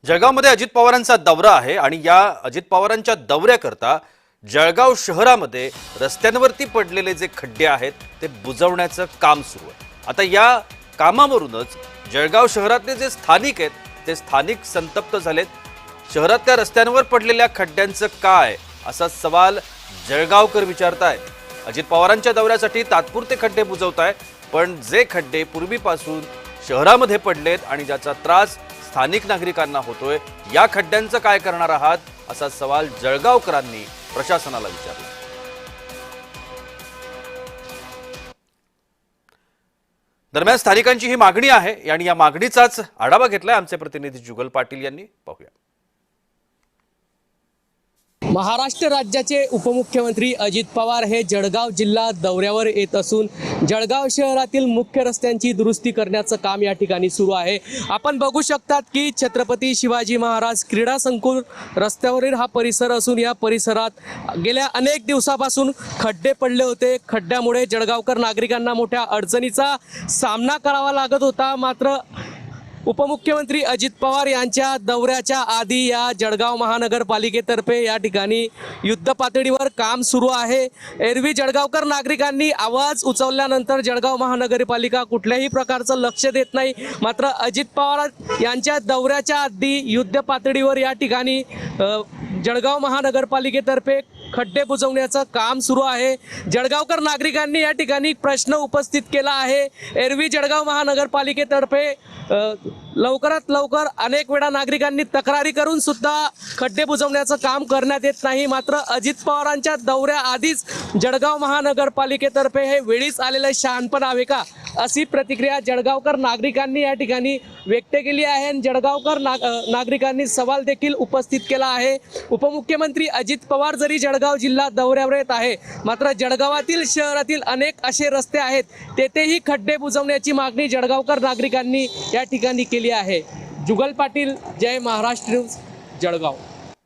जळगावमध्ये अजित पवारांचा दौरा आहे आणि या अजित पवारांच्या दौऱ्याकरता जळगाव शहरामध्ये रस्त्यांवरती पडलेले जे खड्डे आहेत ते बुजवण्याचं काम सुरू आहे। आता या कामावरूनच जळगाव शहरातले जे स्थानिक आहेत ते स्थानिक संतप्त झालेत। शहरातल्या रस्त्यांवर पडलेल्या खड्ड्यांचं काय असा सवाल जळगावकर विचारतायत। अजित पवारांच्या दौऱ्यासाठी तात्पुरते खड्डे बुजवताय, पण जे खड्डे पूर्वीपासून शहरामध्ये पडलेत आणि ज्याचा त्रास स्थानिक नागरिकांना होतोय, या खड्ड्यांचं काय करणार आहात असा सवाल जळगावकरांनी प्रशासनाला विचारला। दरम्यान स्थानिकांची ही मागणी आहे आणि या मागणीचाच आढावा घेतलाय आमचे प्रतिनिधी जुगल पाटील यांनी। पाहूया। महाराष्ट्र राज्याचे उपमुख्यमंत्री अजित पवार हे जळगाव जिल्हा दौऱ्यावर येत असून जळगाव शहरातील मुख्य रस्त्यांची दुरुस्ती करण्याचं काम या ठिकाणी सुरू आहे। आपण बघू शकतात की छत्रपती शिवाजी महाराज क्रीडा संकुल रस्त्यावरील हा परिसर असून या परिसरात गेल्या अनेक दिवसापासून खड्डे पडले होते। खड्ड्यामुळे जळगावकर नागरिकांना मोठ्या अडचणीचा सामना करावा लागत होता। मात्र उपमुख्यमंत्री अजित पवार यांच्या दौऱ्याच्या आधी या जळगाव महानगरपालिकेतर्फे या ठिकाणी युद्ध पातळीवर काम सुरू आहे। एरवी जळगावकर नागरिकांनी आवाज उचलल्यानंतर जळगाव महानगरपालिका कुठल्याही प्रकारचं लक्ष देत नाही। मात्र अजित पवार यांच्या दौऱ्याच्या आधी युद्ध पातळीवर या ठिकाणी जळगाव महानगरपालिकेतर्फे खड्डे बुजवण्याचं काम सुरू आहे। जळगावकर नागरिकांनी या ठिकाणी प्रश्न उपस्थित केला आहे। एरवी जळगाव महानगरपालिकेतर्फे लवकरात लवकर अनेक वेळा नागरिकांनी तक्रारी करून सुद्धा खड्डे बुजवण्याचं काम करण्यात येत नाही। मात्र अजित पवारांच्या दौऱ्याआधीच जळगाव महानगरपालिकेतर्फे हे वेळीच आलेलं शहाणपण आहे का अशी प्रतिक्रिया जळगावकर नागरिकांनी या ठिकाणी व्यक्त केली आहे। जळगावकर नागरिकांनी सवाल देखील उपस्थित केला आहे। उपमुख्यमंत्री अजित पवार जरी जळगाव जिल्हा दौऱ्यावर येत आहे, मात्र जळगावातील शहरातील अनेक असे रस्ते आहेत तेथेही खड्डे बुजवण्याची मागणी जळगावकर नागरिकांनी या ठिकाणी केली आहे। जुगल पाटील, जय महाराष्ट्र न्यूज, जळगाव।